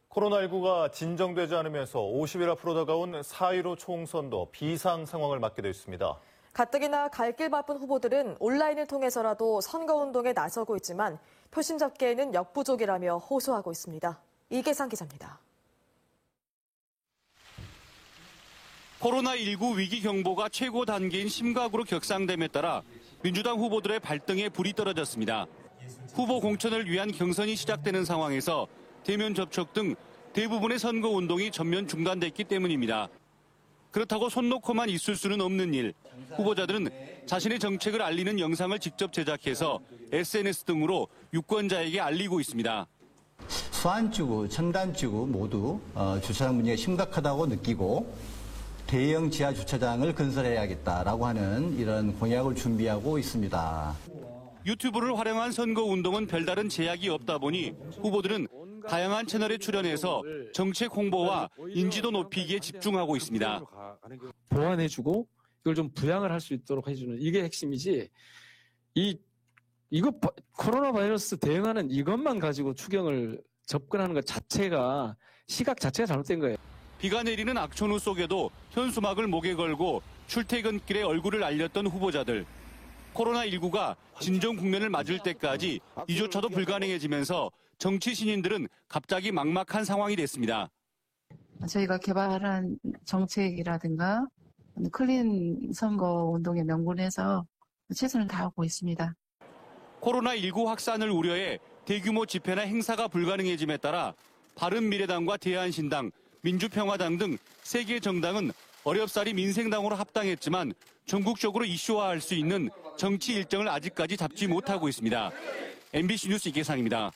코로나19가 진정되지 않으면서 50일 앞으로 다가온 4.15 총선도 비상 상황을 맞게 됐습니다. 가뜩이나 갈 길 바쁜 후보들은 온라인을 통해서라도 선거운동에 나서고 있지만 표심 잡기에는 역부족이라며 호소하고 있습니다. 이계상 기자입니다. 코로나19 위기 경보가 최고 단계인 심각으로 격상됨에 따라 민주당 후보들의 발등에 불이 떨어졌습니다. 후보 공천을 위한 경선이 시작되는 상황에서 대면 접촉 등 대부분의 선거 운동이 전면 중단됐기 때문입니다. 그렇다고 손 놓고만 있을 수는 없는 일. 후보자들은 자신의 정책을 알리는 영상을 직접 제작해서 SNS 등으로 유권자에게 알리고 있습니다. 수안지구, 천단지구 모두 주차장 문제가 심각하다고 느끼고 대형 지하 주차장을 건설해야겠다라고 하는 이런 공약을 준비하고 있습니다. 유튜브를 활용한 선거 운동은 별다른 제약이 없다 보니 후보들은 다양한 채널에 출연해서 정책 홍보와 인지도 높이기에 집중하고 있습니다. 보완해주고 이걸 좀 부양을 할 수 있도록 해주는 이게 핵심이지. 이거 코로나 바이러스 대응하는 이것만 가지고 추경을 접근하는 것 자체가 시각 자체가 잘못된 거예요. 비가 내리는 악천후 속에도 현수막을 목에 걸고 출퇴근길에 얼굴을 알렸던 후보자들. 코로나19가 진정 국면을 맞을 때까지 이조차도 불가능해지면서 정치 신인들은 갑자기 막막한 상황이 됐습니다. 저희가 개발한 정책이라든가 클린 선거 운동에 명분해서 최선을 다하고 있습니다. 코로나19 확산을 우려해 대규모 집회나 행사가 불가능해짐에 따라 바른미래당과 대한신당, 민주평화당 등 3개 정당은 어렵사리 민생당으로 합당했지만 전국적으로 이슈화할 수 있는 정치 일정을 아직까지 잡지 못하고 있습니다. MBC 뉴스 이계상입니다.